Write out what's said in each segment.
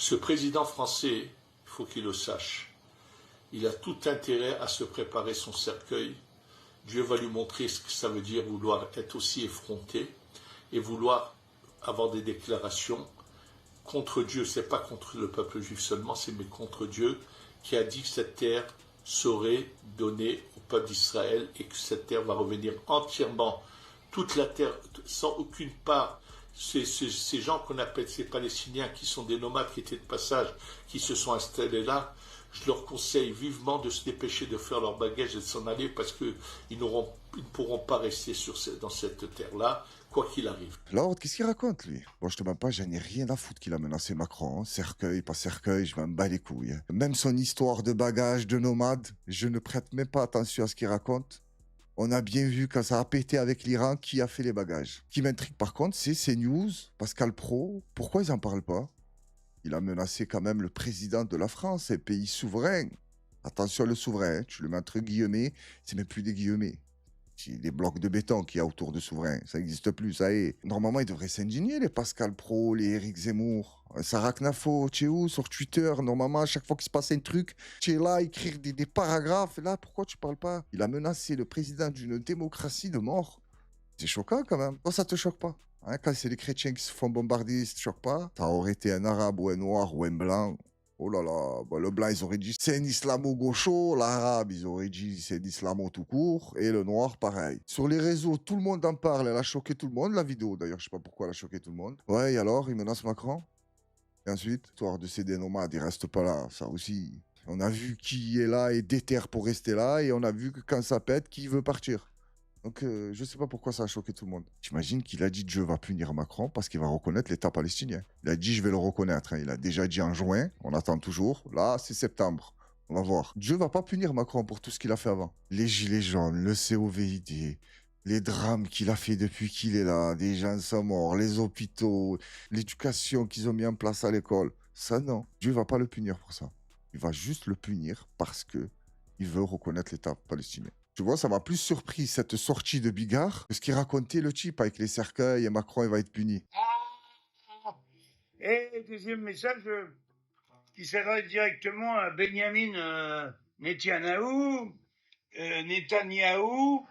Ce président français, il faut qu'il le sache, il a tout intérêt à se préparer son cercueil. Dieu va lui montrer ce que ça veut dire vouloir être aussi effronté et vouloir avoir des déclarations contre Dieu. C'est pas contre le peuple juif seulement, c'est mais contre Dieu qui a dit que cette terre serait donnée au peuple d'Israël et que cette terre va revenir entièrement, toute la terre, sans aucune part. Ces gens qu'on appelle ces Palestiniens qui sont des nomades qui étaient de passage, qui se sont installés là, je leur conseille vivement de se dépêcher de faire leur bagage et de s'en aller parce qu'ils ne pourront pas rester dans cette terre-là, quoi qu'il arrive. Lord, qu'est-ce qu'il raconte, lui? Bon, je te mens pas, j'en ai rien à foutre qu'il a menacé Macron, hein. Cercueil, pas cercueil, je m'en bats les couilles, hein. Même son histoire de bagage, de nomade, je ne prête même pas attention à ce qu'il raconte. On a bien vu quand ça a pété avec l'Iran qui a fait les bagages. Ce qui m'intrigue par contre, c'est CNews, Pascal Pro. Pourquoi ils en parlent pas? Il a menacé quand même le président de la France, un pays souverain. Attention le souverain, hein, tu le mets entre guillemets, c'est même plus des guillemets. C'est des blocs de béton qu'il y a autour de souverain. Ça n'existe plus, ça y est. Normalement, ils devraient s'indigner, les Pascal Pro, les Éric Zemmour. Sarah Knafo, tu es où sur Twitter? Normalement, à chaque fois qu'il se passe un truc, tu es là à écrire des paragraphes. Et là, pourquoi tu parles pas? Il a menacé le président d'une démocratie de mort. C'est choquant quand même. Toi, ça te choque pas? Hein, quand c'est les chrétiens qui se font bombarder, ça te choque pas? Ça aurait été un arabe ou un noir ou un blanc. Oh là là, bah, le blanc, ils auraient dit c'est un islamo-gaucho, l'arabe, ils auraient dit c'est un islamo tout court, et le noir, pareil. Sur les réseaux, tout le monde en parle, elle a choqué tout le monde, la vidéo d'ailleurs, je sais pas pourquoi elle a choqué tout le monde. Ouais, et alors, il menace Macron? Et ensuite, histoire de céder nomades, il reste pas là, ça aussi. On a vu qui est là et déterre pour rester là, et on a vu que quand ça pète, qui veut partir. Donc, je sais pas pourquoi ça a choqué tout le monde. J'imagine qu'il a dit Dieu va punir Macron parce qu'il va reconnaître l'État palestinien. Il a dit je vais le reconnaître, hein. Il a déjà dit en juin, on attend toujours. Là, c'est septembre. On va voir. Dieu va pas punir Macron pour tout ce qu'il a fait avant. Les gilets jaunes, le COVID, les drames qu'il a fait depuis qu'il est là, des gens sont morts, les hôpitaux, l'éducation qu'ils ont mis en place à l'école. Ça, non. Dieu va pas le punir pour ça. Il va juste le punir parce que il veut reconnaître l'État palestinien. Tu vois, ça m'a plus surpris cette sortie de Bigard que ce qu'il racontait le type avec les cercueils et Macron, il va être puni. Et deuxième message qui s'adresse directement à Benjamin Netanyahou,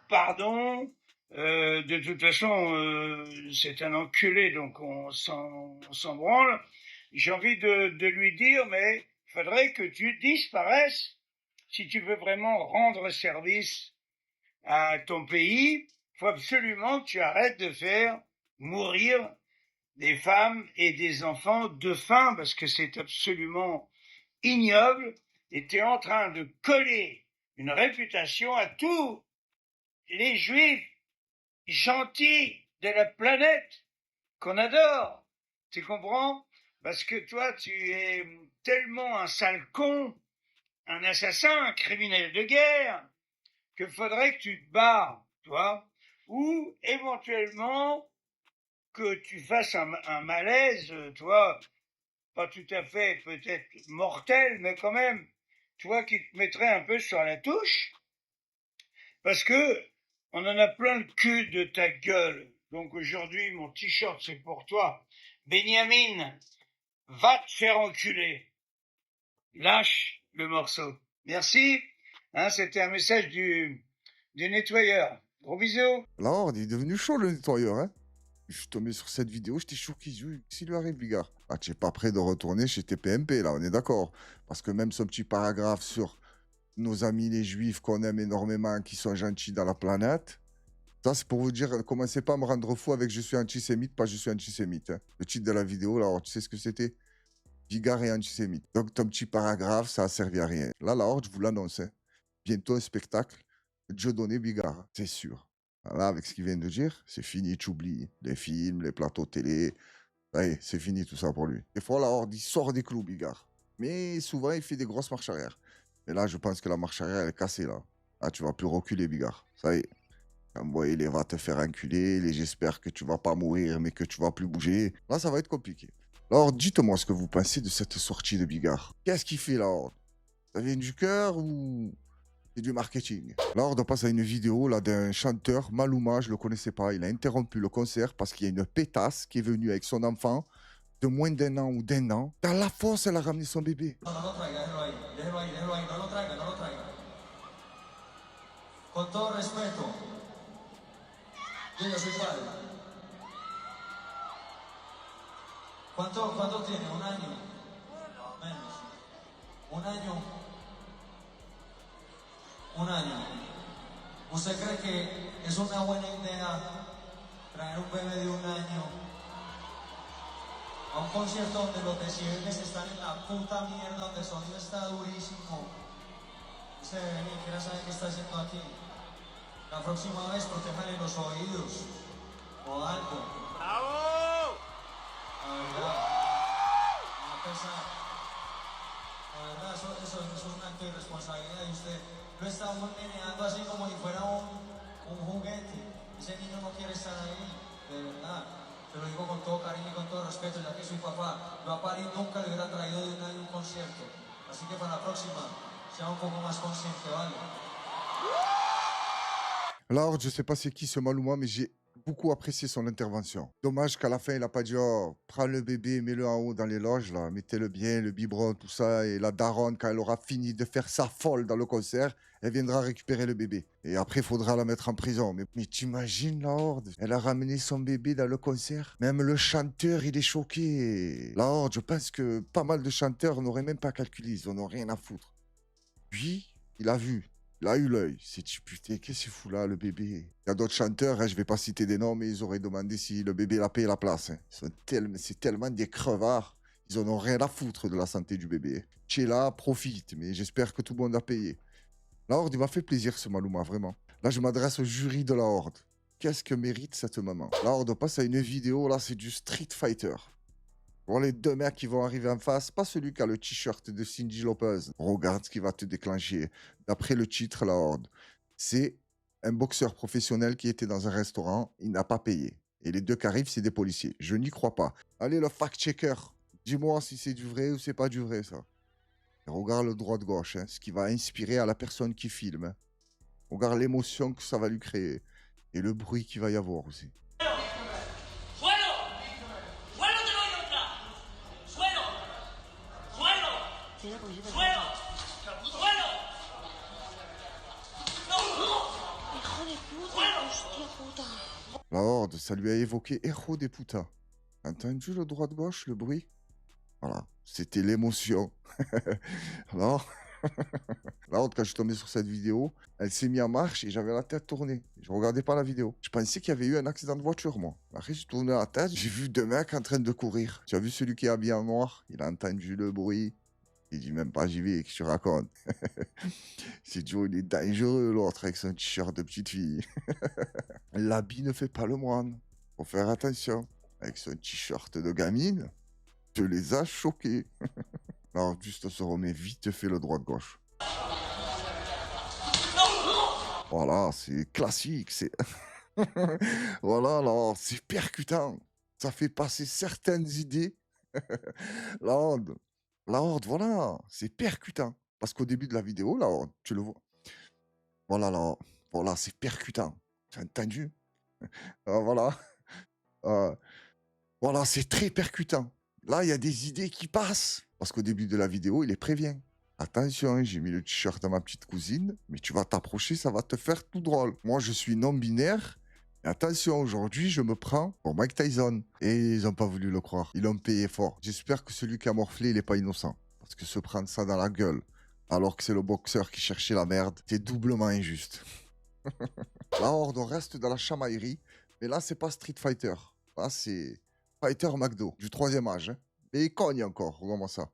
pardon. De toute façon, c'est un enculé, donc on s'en branle. J'ai envie de lui dire, mais il faudrait que tu disparaisses si tu veux vraiment rendre service à ton pays. Il faut absolument que tu arrêtes de faire mourir des femmes et des enfants de faim, parce que c'est absolument ignoble, et tu es en train de coller une réputation à tous les juifs gentils de la planète qu'on adore. Tu comprends? Parce que toi, tu es tellement un sale con, un assassin, un criminel de guerre, que faudrait que tu te barres, toi, ou éventuellement que tu fasses un malaise, toi, pas tout à fait peut-être mortel, mais quand même, toi qui te mettrais un peu sur la touche, parce que on en a plein le cul de ta gueule. Donc aujourd'hui, mon t-shirt, c'est pour toi. Benjamin, va te faire enculer. Lâche le morceau. Merci. Hein, c'était un message du nettoyeur. Gros bisous. Là, il est devenu chaud le nettoyeur, hein. Je suis tombé sur cette vidéo, j'étais choqué. S'il lui arrive, Bigard. Ah, tu n'es pas prêt de retourner chez TPMP, là, on est d'accord. Parce que même ce petit paragraphe sur nos amis les juifs qu'on aime énormément, qui sont gentils dans la planète, ça, c'est pour vous dire, commencez pas à me rendre fou avec je suis antisémite, pas je suis antisémite, hein. Le titre de la vidéo, là, alors, tu sais ce que c'était? Bigard est antisémite. Donc, ton petit paragraphe, ça a servi à rien. Là, la Horde, je vous l'annonce, hein. Bientôt un spectacle, Dieudonné Bigard, c'est sûr. Là, avec ce qu'il vient de dire, c'est fini, tu oublies. Les films, les plateaux télé, ouais, c'est fini tout ça pour lui. Des fois, la Horde, il sort des clous, Bigard. Mais souvent, il fait des grosses marches arrière. Et là, je pense que la marche arrière, elle est cassée, là. Ah, tu vas plus reculer, Bigard. Ça y est. Il va te faire enculer. J'espère que tu vas pas mourir, mais que tu vas plus bouger. Là, ça va être compliqué. Alors, dites-moi ce que vous pensez de cette sortie de Bigard. Qu'est-ce qu'il fait, la Horde? Ça vient du cœur ou c'est du marketing? Là, on passe à une vidéo là d'un chanteur, Maluma, je le connaissais pas. Il a interrompu le concert parce qu'il y a une pétasse qui est venue avec son enfant de moins d'un an ou d'un an, dans la fosse, elle a ramené son bébé. No, no lo traiga, déjelo ahí, déjelo ahí, déjelo ahí, no lo traiga, no lo traiga. Con todo respeto, yo soy padre. ¿Cuánto tiene? ¿Un año? Menos. ¿Un año? Un año. ¿Usted cree que es una buena idea traer un bebé de un año a un concierto donde los decibeles están en la puta mierda, donde el sonido está durísimo? Usted ni siquiera sabe qué está haciendo aquí. La próxima vez protéjale los oídos o algo. ¡Bravo! La verdad, no pesa. La verdad, eso es un acto de irresponsabilidad y usted lo está meneando así como si fuera un juguete. Ese niño no quiere estar ahí, de verdad. Te lo digo con todo cariño y con todo respeto, ya que soy papá. Yo a París nunca le hubiera traído de un año un concierto. Así que para la próxima, sea un poco más consciente, ¿vale? Alors, je sais pas c'est qui ce Malouma, mais j'ai beaucoup apprécié son intervention. Dommage qu'à la fin, il a pas dit oh, prends le bébé, mets-le en haut dans les loges, là, mettez-le bien, le biberon, tout ça. Et la daronne, quand elle aura fini de faire sa folle dans le concert, elle viendra récupérer le bébé. Et après, il faudra la mettre en prison. Mais t'imagines la horde? Elle a ramené son bébé dans le concert. Même le chanteur, il est choqué. La horde, je pense que pas mal de chanteurs n'auraient même pas calculé. Ils en ont rien à foutre. Puis, il a vu. Il a eu l'œil. Il s'est dit, putain, qu'est-ce qu'il fout là, le bébé? Il y a d'autres chanteurs, hein, je vais pas citer des noms, mais ils auraient demandé si le bébé a payé la place. Hein. C'est tellement des crevards. Ils en ont rien à foutre de la santé du bébé. Tu es là, profite, mais j'espère que tout le monde a payé. La Horde, il m'a fait plaisir, ce Malouma, vraiment. Là, je m'adresse au jury de la Horde. Qu'est-ce que mérite cette maman? La Horde passe à une vidéo, là, c'est du Street Fighter. Pour les deux mecs qui vont arriver en face, pas celui qui a le t-shirt de Cindy Lopez. Regarde ce qui va te déclencher. D'après le titre, la Horde, c'est un boxeur professionnel qui était dans un restaurant, il n'a pas payé. Et les deux qui arrivent, c'est des policiers. Je n'y crois pas. Allez, le fact-checker, dis-moi si c'est du vrai ou c'est pas du vrai, ça. Et regarde le droit-gauche, hein, ce qui va inspirer à la personne qui filme. Hein. Regarde l'émotion que ça va lui créer. Et le bruit qu'il va y avoir aussi. La Horde, ça lui a évoqué Héros des putas. Entendu le droit-gauche, le bruit? Voilà, c'était l'émotion. Alors, la Horde, quand je suis tombé sur cette vidéo, elle s'est mise en marche et j'avais la tête tournée. Je regardais pas la vidéo. Je pensais qu'il y avait eu un accident de voiture, moi. Après, j'ai tourné la tête, j'ai vu deux mecs en train de courir. Tu as vu celui qui est habillé en noir? Il a entendu le bruit. Il dit même pas j'y vais, que tu racontes. C'est Joe, il est dangereux, l'autre, avec son t-shirt de petite fille. L'habit ne fait pas le moine. Faut faire attention. Avec son t-shirt de gamine, te les a choqués. Alors, juste, on se remet vite fait le droit-gauche. Voilà, c'est classique, c'est... voilà, alors, c'est percutant. Ça fait passer certaines idées. La Horde, voilà, c'est percutant. Parce qu'au début de la vidéo, la Horde, tu le vois. Voilà, là, voilà, c'est percutant. Tu as entendu? Voilà. Voilà, c'est très percutant. Là, il y a des idées qui passent. Parce qu'au début de la vidéo, il les prévient. Attention, j'ai mis le t-shirt à ma petite cousine, mais tu vas t'approcher, ça va te faire tout drôle. Moi, je suis non-binaire. Et attention, aujourd'hui, je me prends pour Mike Tyson. Et ils n'ont pas voulu le croire. Ils l'ont payé fort. J'espère que celui qui a morflé, il n'est pas innocent. Parce que se prendre ça dans la gueule, alors que c'est le boxeur qui cherchait la merde, c'est doublement injuste. La Horde, on reste dans la chamaillerie. Mais là, c'est pas Street Fighter. Là, c'est Fighter McDo, du 3e âge. Hein. Et il cogne encore, regarde-moi ça.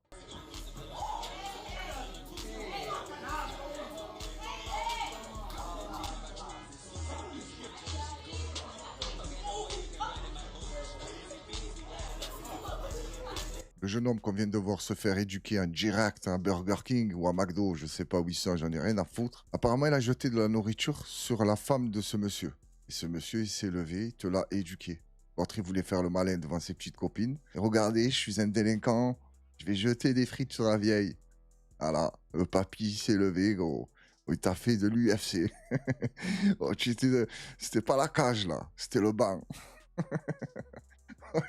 Le jeune homme qu'on vient de voir se faire éduquer en direct à un Burger King ou à McDo, je sais pas où ils sont, j'en ai rien à foutre. Apparemment, il a jeté de la nourriture sur la femme de ce monsieur. Et ce monsieur, il s'est levé, il te l'a éduqué. L'autre, il voulait faire le malin devant ses petites copines. Et regardez, je suis un délinquant, je vais jeter des frites sur la vieille. Voilà, le papy s'est levé, gros. Il t'a fait de l'UFC. Oh, c'était pas la cage, là, c'était le banc.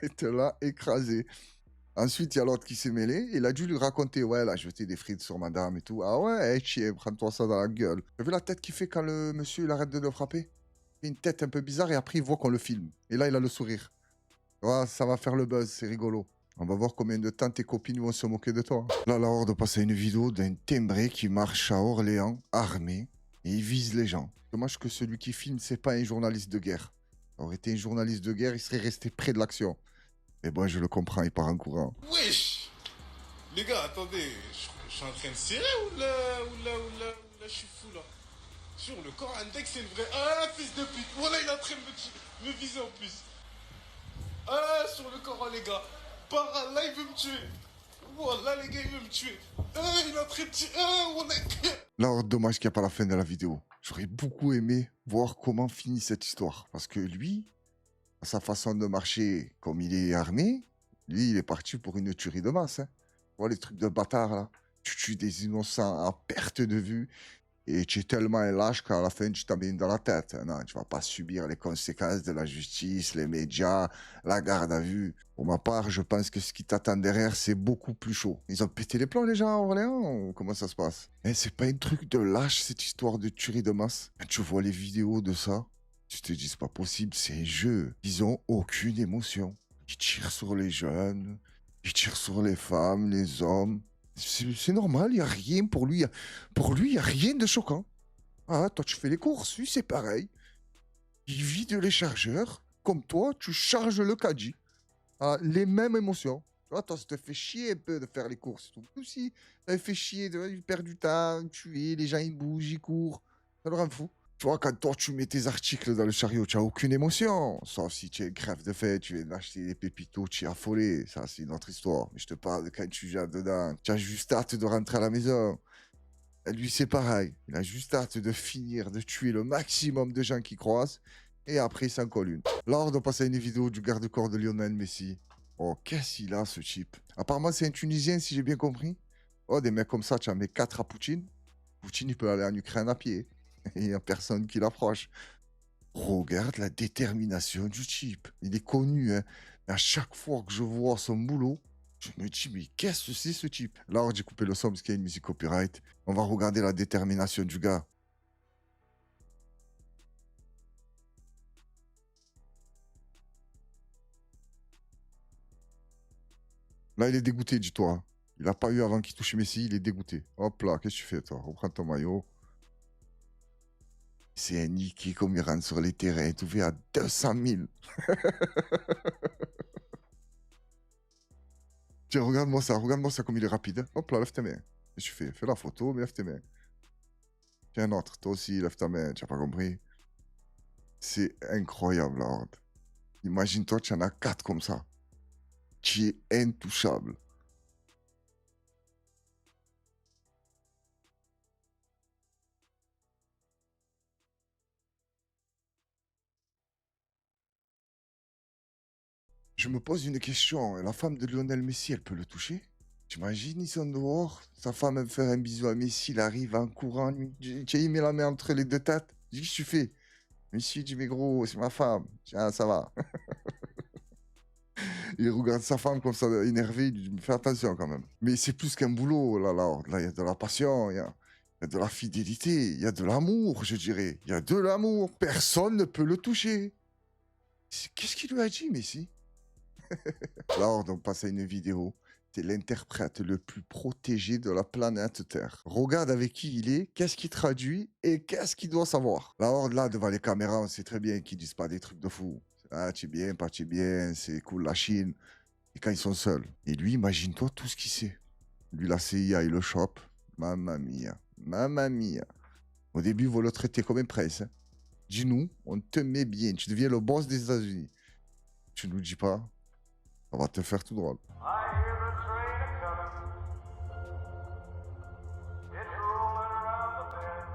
Il te l'a écrasé. Ensuite, il y a l'autre qui s'est mêlé. Il a dû lui raconter, ouais, là, jeté des frites sur madame et tout. Ah ouais, eh, tiens, prends-toi ça dans la gueule. T'as vu la tête qu'il fait quand le monsieur, il arrête de le frapper? Il fait une tête un peu bizarre et après, il voit qu'on le filme. Et là, il a le sourire. Ouais, ça va faire le buzz, c'est rigolo. On va voir combien de temps tes copines vont se moquer de toi. Là, la Horde passe à une vidéo d'un timbré qui marche à Orléans, armé, et il vise les gens. Dommage que celui qui filme, c'est pas un journaliste de guerre. Ça aurait été un journaliste de guerre, il serait resté près de l'action. Mais bon, je le comprends, il part en courant. Wesh! Les gars, attendez, je suis en train de serrer ou là, je suis fou là? Sur le corps index, c'est le vrai. Ah, fils de pute! Voilà, il est en train de me viser en plus. Ah, sur le corps, les gars. Par là, il veut me tuer. Voilà, les gars, il veut me tuer. Ah, il est en train de tuer. Ah, voilà. Là, dommage qu'il n'y a pas la fin de la vidéo. J'aurais beaucoup aimé voir comment finit cette histoire. Parce que lui, à sa façon de marcher, comme il est armé, lui, il est parti pour une tuerie de masse. Hein. Tu vois les trucs de bâtard, là. Tu tues des innocents à perte de vue. Et tu es tellement un lâche qu'à la fin, tu t'amènes dans la tête. Non, tu vas pas subir les conséquences de la justice, les médias, la garde à vue. Pour ma part, je pense que ce qui t'attend derrière, c'est beaucoup plus chaud. Ils ont pété les plombs, les gens, à Orléans, ou comment ça se passe? C'est pas un truc de lâche, cette histoire de tuerie de masse. Quand tu vois les vidéos de ça, tu te dis, c'est pas possible, c'est un jeu. Ils ont aucune émotion. Ils tirent sur les jeunes, ils tirent sur les femmes, les hommes. C'est normal, il n'y a rien pour lui. Pour lui, il n'y a rien de choquant. Ah, toi, tu fais les courses, lui, c'est pareil. Il vide les chargeurs. Comme toi, tu charges le caddie. Ah, les mêmes émotions. Tu vois, toi, ça te fait chier un peu de faire les courses. Tout si ça fait chier, il perd du temps, tuer, les gens, ils bougent, ils courent. Ça le rend fou. Tu vois, quand toi, tu mets tes articles dans le chariot, tu n'as aucune émotion. Sauf si tu es grève de faim, tu viens d'acheter des pépitos, tu es affolé. Ça, c'est une autre histoire. Mais je te parle de quand tu jappes dedans. Tu as juste hâte de rentrer à la maison. Et lui, c'est pareil. Il a juste hâte de finir, de tuer le maximum de gens qui croisent. Et après, il s'en colle une. Là, on doit passer à une vidéo du garde-corps de Lionel Messi. Oh, qu'est-ce qu'il a, ce type? Apparemment, c'est un Tunisien, si j'ai bien compris. Oh, des mecs comme ça, tu en mets 4 à Poutine. Poutine, il peut aller en Ukraine à pied. Il n'y a personne qui l'approche. Regarde la détermination du type. Il est connu, hein. Mais à chaque fois que je vois son boulot, je me dis, mais qu'est-ce que c'est ce type? Là, j'ai coupé le son parce qu'il y a une musique copyright. On va regarder la détermination du gars. Là, il est dégoûté, dis-toi. Il n'a pas eu avant qu'il touche Messi, il est dégoûté. Hop là, qu'est-ce que tu fais, toi? Reprends ton maillot. C'est un niqué comme il rentre sur les terrains, tout fait à 200 000. Tiens, regarde-moi ça comme il est rapide. Hop là, lève tes mains. Qu'est-ce que tu fais? Fais la photo, mais lève tes mains. Tiens, un autre, toi aussi, lève ta main, tu n'as pas compris? C'est incroyable, la Horde. Imagine-toi, tu en as 4 comme ça. Tu es intouchable. Je me pose une question. La femme de Lionel Messi, elle peut le toucher? T'imagines, ils sont dehors. Sa femme elle fait un bisou à Messi, il arrive en courant. Il met la main entre les deux têtes. Je dis, qu'est-ce que tu fais? Messi dit, mais gros, c'est ma femme. Tiens, ça va. Il regarde sa femme comme ça, énervé. Il dit, fais attention quand même. Mais c'est plus qu'un boulot, là. Là, il y a de la passion, il y a de la fidélité, il y a de l'amour, je dirais. Il y a de l'amour. Personne ne peut le toucher. Qu'est-ce qu'il lui a dit, Messi? Là, on passe à une vidéo. C'est l'interprète le plus protégé de la planète Terre. Regarde avec qui il est, qu'est-ce qu'il traduit et qu'est-ce qu'il doit savoir. La Horde, là, devant les caméras, on sait très bien qu'ils disent pas des trucs de fou. Ah, tu es bien, pas tu es bien, c'est cool la Chine. Et quand ils sont seuls. Et lui, imagine-toi tout ce qu'il sait. Lui, la CIA, il le chope. Mamma mia. Mamma mia. Au début, il va le traiter comme un prince. Hein. Dis-nous, on te met bien. Tu deviens le boss des États-Unis. Tu nous dis pas, on va te faire tout drôle. I hear the train a-comin'. It's rollin' around the bend.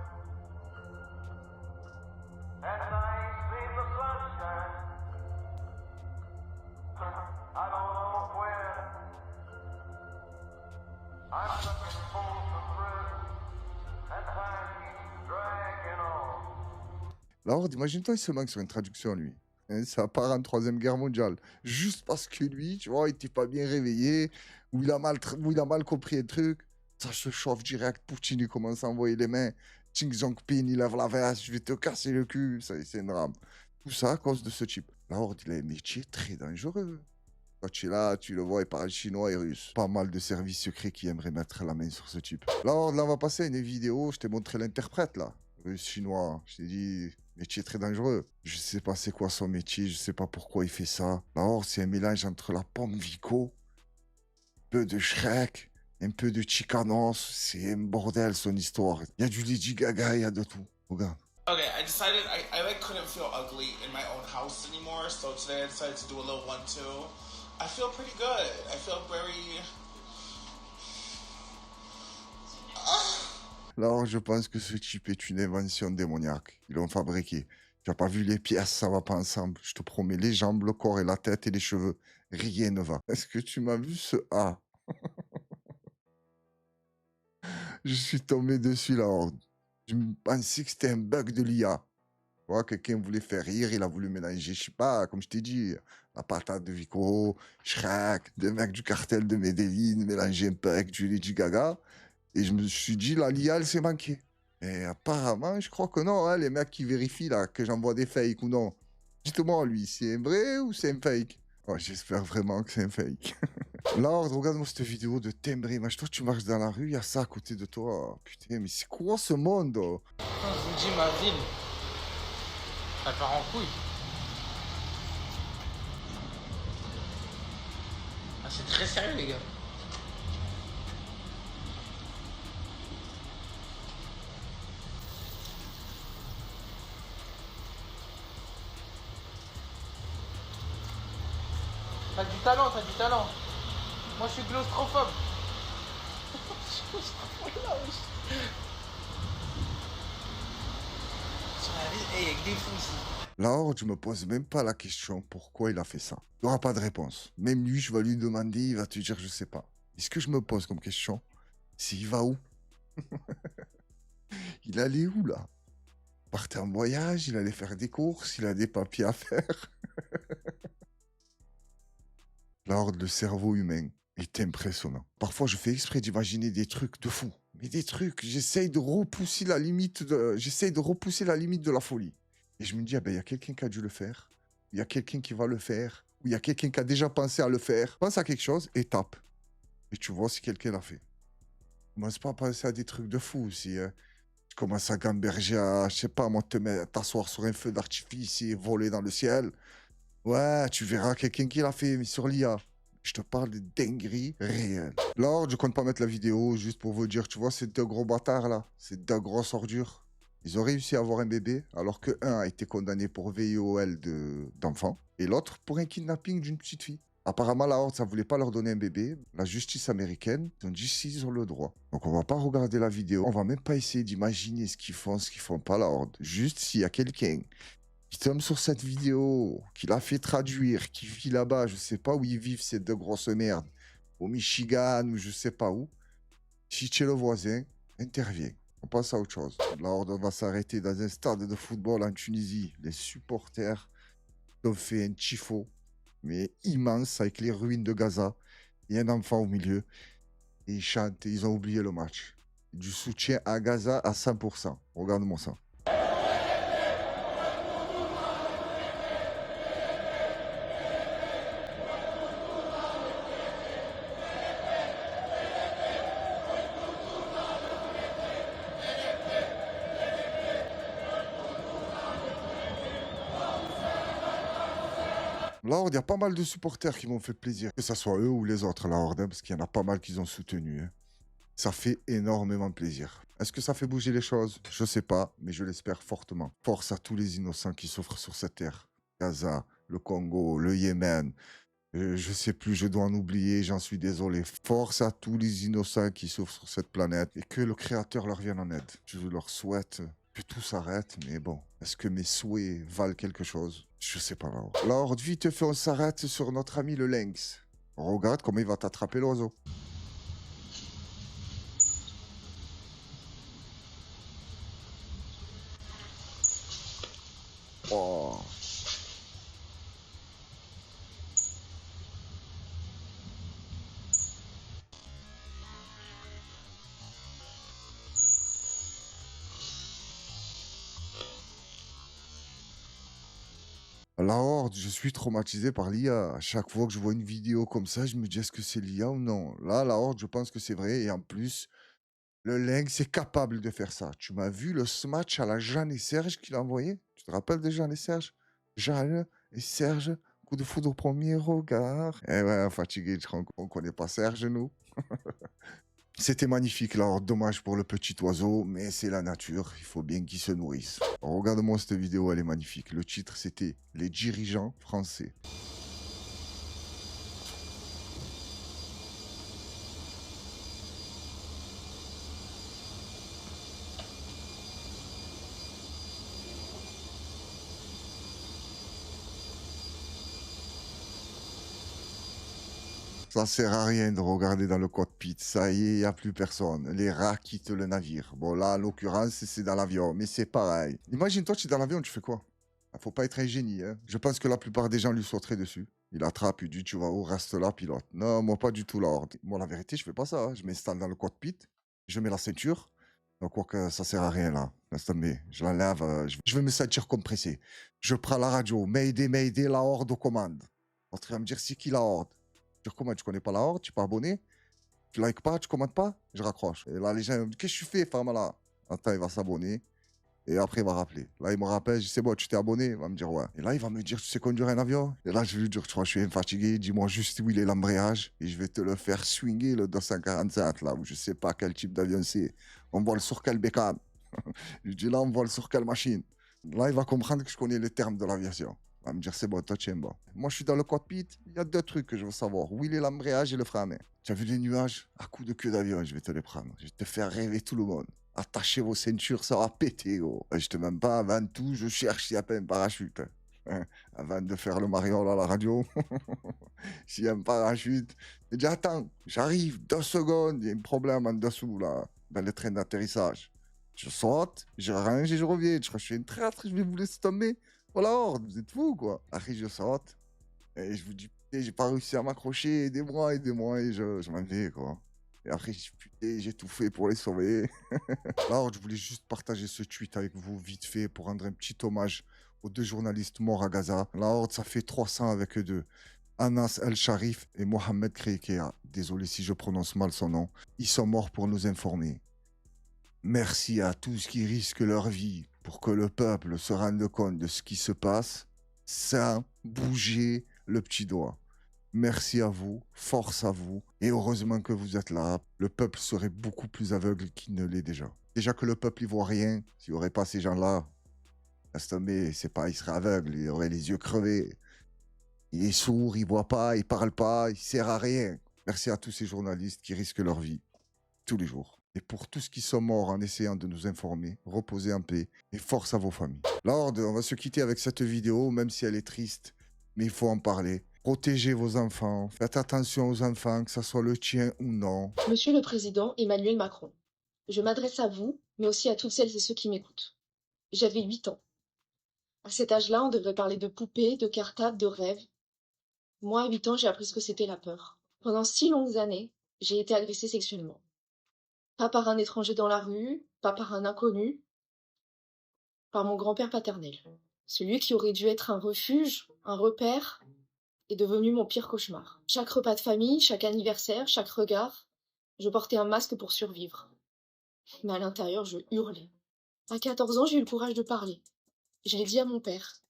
And I ain't seen the sunshine. I don't know when. I'm looking for some rest. And time keeps dragging on. La Horde, imagine-toi, il se manque sur une traduction, lui. Hein, ça part en Troisième Guerre mondiale. Juste parce que lui, tu vois, il était pas bien réveillé, ou ou il a mal compris un truc. Ça se chauffe direct. Poutine, il commence à envoyer les mains. Xi Jinping, il lève la veste. Je vais te casser le cul. Ça, c'est une drame. Tout ça à cause de ce type. La Horde, il a un métier très dangereux. Quand tu es là, tu le vois, il parle chinois et russe. Pas mal de services secrets qui aimeraient mettre la main sur ce type. La Horde, là, on va passer à une vidéo. Je t'ai montré l'interprète, là. Russe, chinois. Je t'ai dit, métier très dangereux. Je sais pas c'est quoi son métier. Je sais pas pourquoi il fait ça. La Horde, c'est un mélange entre la pomme Vico, un peu de Shrek, un peu de Chicanos. C'est un bordel, son histoire. Il y a du Lady Gaga, il y a de tout. Regarde. Okay, I decided I like couldn't feel ugly in my own house anymore, so today I decided to do a little 1-2. I feel pretty good. I feel very. Alors, je pense que ce type est une invention démoniaque. Ils l'ont fabriqué. Tu n'as pas vu les pièces, ça va pas ensemble. Je te promets, les jambes, le corps et la tête et les cheveux, rien ne va. Est-ce que tu m'as vu ce A? Je suis tombé dessus, la Horde. Je pensais que c'était un bug de l'IA. Tu vois, quelqu'un voulait faire rire, il a voulu mélanger, je sais pas, comme je t'ai dit, la patate de Vico, Shrek, des mecs du cartel de Medellin, mélanger un peu avec du Lady Gaga. Et je me suis dit, la l'IA, elle s'est manquée. Et apparemment, je crois que non, hein, les mecs qui vérifient là, que j'envoie des fakes ou non. Dites-moi, lui, c'est un vrai ou c'est un fake? Oh, j'espère vraiment que c'est un fake. Lord, regarde-moi cette vidéo de timbre image. Toi, tu marches dans la rue, il y a ça à côté de toi. Oh, putain, mais c'est quoi ce monde? Oh? Quand je vous dis ma ville, ça part en couille. Ah, c'est très sérieux, les gars. T'as du talent, t'as du talent. Moi, je suis claustrophobe. Je suis claustrophobe, là, wesh. Sur la ville, hey, avec des fous ici. Lord, je me pose même pas la question pourquoi il a fait ça. Il n'y aura pas de réponse. Même lui, je vais lui demander, il va te dire je sais pas. Et ce que je me pose comme question, c'est il va où? Il allait où là? Il partait en voyage, il allait faire des courses, il a des papiers à faire. Lord, le cerveau humain est impressionnant. Parfois, je fais exprès d'imaginer des trucs de fou. Mais des trucs, j'essaye de repousser la limite de la folie. Et je me dis, ah ben, il y a quelqu'un qui a dû le faire. Il y a quelqu'un qui va le faire. Ou il y a quelqu'un qui a déjà pensé à le faire. Pense à quelque chose et tape. Et tu vois si quelqu'un l'a fait. Commence pas à penser à des trucs de fou aussi. Hein. Tu commences à gamberger, à, je sais pas, moi, t'asseoir sur un feu d'artifice et voler dans le ciel. Ouais, tu verras quelqu'un qui l'a fait, mais sur l'IA. Je te parle de dingueries réelles. Lord, je compte pas mettre la vidéo, juste pour vous dire, tu vois, ces deux gros bâtards là, ces deux grosses ordures, ils ont réussi à avoir un bébé, alors que un a été condamné pour VIOL d'enfant, et l'autre pour un kidnapping d'une petite fille. Apparemment, la Horde, ça voulait pas leur donner un bébé. La justice américaine, ils ont dit s'ils ont le droit. Donc, on va pas regarder la vidéo. On va même pas essayer d'imaginer ce qu'ils font pas, la Horde. Juste s'il y a quelqu'un qui tombe sur cette vidéo, qui l'a fait traduire, qui vit là-bas, je sais pas où ils vivent, ces deux grosses merdes, au Michigan ou je sais pas où. Si tu es le voisin, interviens. On passe à autre chose. La Horde va s'arrêter dans un stade de football en Tunisie. Les supporters ont fait un tifo, mais immense, avec les ruines de Gaza. Il y a un enfant au milieu. Et ils chantent, et ils ont oublié le match. Du soutien à Gaza à 100%. Regarde-moi ça. La Horde, il y a pas mal de supporters qui m'ont fait plaisir. Que ce soit eux ou les autres, la Horde, hein, parce qu'il y en a pas mal qu'ils ont soutenu. Hein. Ça fait énormément plaisir. Est-ce que ça fait bouger les choses? Je sais pas, mais je l'espère fortement. Force à tous les innocents qui souffrent sur cette terre. Gaza, le Congo, le Yémen. Je sais plus, je dois en oublier, j'en suis désolé. Force à tous les innocents qui souffrent sur cette planète et que le Créateur leur vienne en aide. Je leur souhaite que tout s'arrête, mais bon, est-ce que mes souhaits valent quelque chose? Je sais pas. Alors, vite fait, on s'arrête sur notre ami le lynx. Regarde comment il va t'attraper l'oiseau. Oh. La Horde, je suis traumatisé par l'IA. À chaque fois que je vois une vidéo comme ça, je me dis est-ce que c'est l'IA ou non? Là, la Horde, je pense que c'est vrai. Et en plus, le Lynx est capable de faire ça. Tu m'as vu le smash à la Jeanne et Serge qu'il a envoyé? Tu te rappelles de Jeanne et Serge? Jeanne et Serge, coup de foudre au premier regard. Eh ouais, fatigué, je crois qu'on connaît pas Serge, nous. C'était magnifique, là. Dommage pour le petit oiseau, mais c'est la nature. Il faut bien qu'il se nourrisse. Regarde-moi cette vidéo, elle est magnifique. Le titre, c'était Les dirigeants français. Ça sert à rien de regarder dans le cockpit. Ça y est, il n'y a plus personne. Les rats quittent le navire. Bon, là, en l'occurrence, c'est dans l'avion, mais c'est pareil. Imagine-toi, tu es dans l'avion, tu fais quoi? Faut pas être un génie, hein. Je pense que la plupart des gens lui sauteraient dessus. Il attrape, il dit, tu vas où? Reste là, pilote. Non, moi, pas du tout, là. Moi, la vérité, je fais pas ça, hein. Je m'installe dans le cockpit, je mets la ceinture. Donc, quoi que ça sert à rien, là. Laisse tomber. Je l'enlève, je vais me sentir compressé. Je prends la radio. Mayday, Mayday, la Horde aux commandes. On va me dire, c'est qui la Horde? Comment tu connais pas la Horde, tu es pas abonné, tu likes pas, tu commandes pas, je raccroche. Et là, les gens me disent, qu'est-ce que tu fais, femme là? Attends, il va s'abonner. Et après, il va rappeler. Là, il me rappelle, je dis, c'est bon, tu t'es abonné? Il va me dire, ouais. Et là, il va me dire, tu sais conduire un avion? Et là, je vais lui dire, tu vois, je suis fatigué, dis-moi juste où il est l'embrayage. Et je vais te le faire swinger, le 247, là, où je sais pas quel type d'avion c'est. On vole sur quelle bécane? Je dis, là, on vole sur quelle machine? Là, il va comprendre que je connais les termes de l'aviation. Il va me dire, c'est bon, toi, tiens, bon. Moi, je suis dans le cockpit. Il y a deux trucs que je veux savoir. Où il est l'embrayage et le frein à main. Tu as vu les nuages? À coups de queue d'avion, je vais te les prendre. Je vais te faire rêver tout le monde. Attachez vos ceintures, ça va péter, gros. Je te mets pas avant tout, je cherche s'il n'y a pas un parachute. Hein. Avant de faire le mariole à la radio. S'il y a un parachute. Je dis, attends, j'arrive, 2 secondes. Il y a un problème en dessous, là, dans le train d'atterrissage. Je saute, je range et je reviens. Je crois que je suis une traître, je vais vous laisser tomber. Oh la Horde, vous êtes fous, quoi. Après, je saute. Et je vous dis, putain, j'ai pas réussi à m'accrocher. Aidez-moi, aidez-moi. Et je m'en vais, quoi. Et après, je dis, putain, j'ai tout fait pour les sauver. La Horde, je voulais juste partager ce tweet avec vous, vite fait, pour rendre un petit hommage aux 2 journalistes morts à Gaza. La Horde, ça fait 300 avec eux deux. Anas El Sharif et Mohamed Kreikea. Désolé si je prononce mal son nom. Ils sont morts pour nous informer. Merci à tous qui risquent leur vie pour que le peuple se rende compte de ce qui se passe sans bouger le petit doigt. Merci à vous, force à vous, et heureusement que vous êtes là. Le peuple serait beaucoup plus aveugle qu'il ne l'est déjà. Déjà que le peuple, il voit rien. S'il n'y aurait pas ces gens-là, laisse tomber, c'est pas, il serait aveugle, il aurait les yeux crevés. Il est sourd, il voit pas, il parle pas, il sert à rien. Merci à tous ces journalistes qui risquent leur vie tous les jours. Et pour tous qui sont morts en essayant de nous informer, reposez en paix et force à vos familles. Lord, on va se quitter avec cette vidéo, même si elle est triste, mais il faut en parler. Protégez vos enfants, faites attention aux enfants, que ce soit le tien ou non. Monsieur le Président Emmanuel Macron, je m'adresse à vous, mais aussi à toutes celles et ceux qui m'écoutent. J'avais 8 ans. À cet âge-là, on devrait parler de poupées, de cartables, de rêves. Moi, à 8 ans, j'ai appris ce que c'était la peur. Pendant 6 longues années, j'ai été agressée sexuellement. Pas par un étranger dans la rue, pas par un inconnu, par mon grand-père paternel. Celui qui aurait dû être un refuge, un repère, est devenu mon pire cauchemar. Chaque repas de famille, chaque anniversaire, chaque regard, je portais un masque pour survivre. Mais à l'intérieur, je hurlais. À 14 ans, j'ai eu le courage de parler. Je l'ai dit à mon père.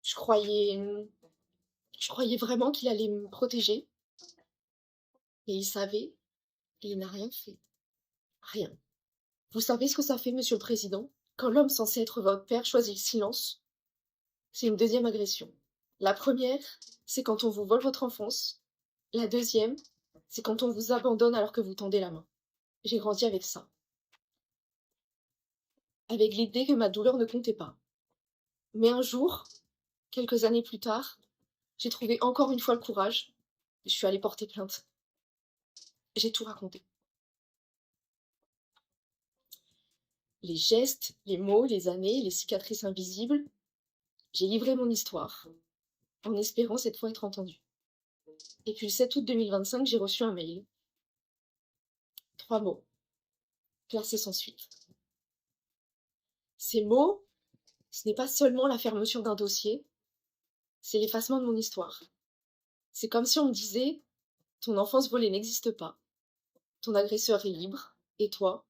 Je croyais vraiment qu'il allait me protéger. Et il savait, et il n'a rien fait. Rien. Vous savez ce que ça fait, Monsieur le Président, quand l'homme censé être votre père choisit le silence? C'est une deuxième agression. La première, c'est quand on vous vole votre enfance. La deuxième, c'est quand on vous abandonne alors que vous tendez la main. J'ai grandi avec ça. Avec l'idée que ma douleur ne comptait pas. Mais un jour, quelques années plus tard, j'ai trouvé encore une fois le courage. Je suis allée porter plainte. J'ai tout raconté. Les gestes, les mots, les années, les cicatrices invisibles. J'ai livré mon histoire, en espérant cette fois être entendue. Et puis le 7 août 2025, j'ai reçu un mail. 3 mots, classés sans suite. Ces mots, Ce n'est pas seulement la fermeture d'un dossier, c'est l'effacement de mon histoire. C'est comme si on me disait « Ton enfance volée n'existe pas. Ton agresseur est libre. Et toi,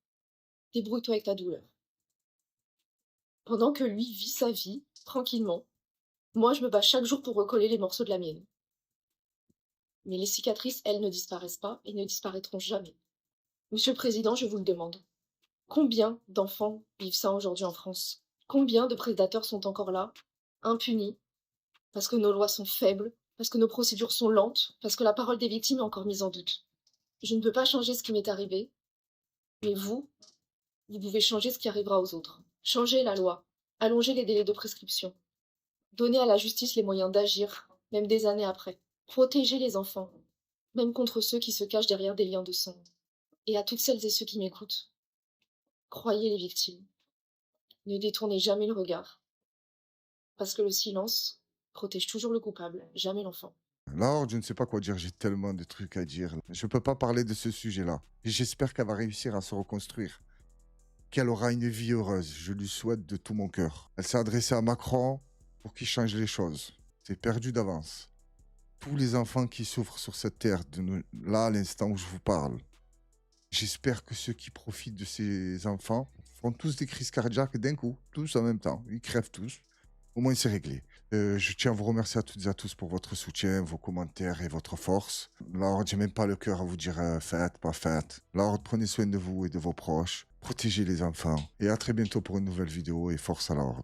débrouille-toi avec ta douleur. » Pendant que lui vit sa vie, tranquillement, moi je me bats chaque jour pour recoller les morceaux de la mienne. Mais les cicatrices, elles, ne disparaissent pas et ne disparaîtront jamais. Monsieur le Président, je vous le demande. Combien d'enfants vivent ça aujourd'hui en France? Combien de prédateurs sont encore là, impunis, parce que nos lois sont faibles, parce que nos procédures sont lentes, parce que la parole des victimes est encore mise en doute? Je ne peux pas changer ce qui m'est arrivé, mais vous pouvez changer ce qui arrivera aux autres. Changer la loi, allonger les délais de prescription, donner à la justice les moyens d'agir, même des années après. Protéger les enfants, même contre ceux qui se cachent derrière des liens de sang. Et à toutes celles et ceux qui m'écoutent, croyez les victimes. Ne détournez jamais le regard. Parce que le silence protège toujours le coupable, jamais l'enfant. Là, je ne sais pas quoi dire, j'ai tellement de trucs à dire. Je ne peux pas parler de ce sujet-là. Et j'espère qu'elle va réussir à se reconstruire. Qu'elle aura une vie heureuse, je lui souhaite de tout mon cœur. Elle s'est adressée à Macron pour qu'il change les choses. C'est perdu d'avance. Tous les enfants qui souffrent sur cette terre, là, à l'instant où je vous parle, j'espère que ceux qui profitent de ces enfants font tous des crises cardiaques d'un coup, tous en même temps. Ils crèvent tous. Au moins, c'est réglé. Je tiens à vous remercier à toutes et à tous pour votre soutien, vos commentaires et votre force. Lord, j'ai même pas le cœur à vous dire faites, pas faites. Lord, prenez soin de vous et de vos proches. Protégez les enfants. Et à très bientôt pour une nouvelle vidéo et force à Lord.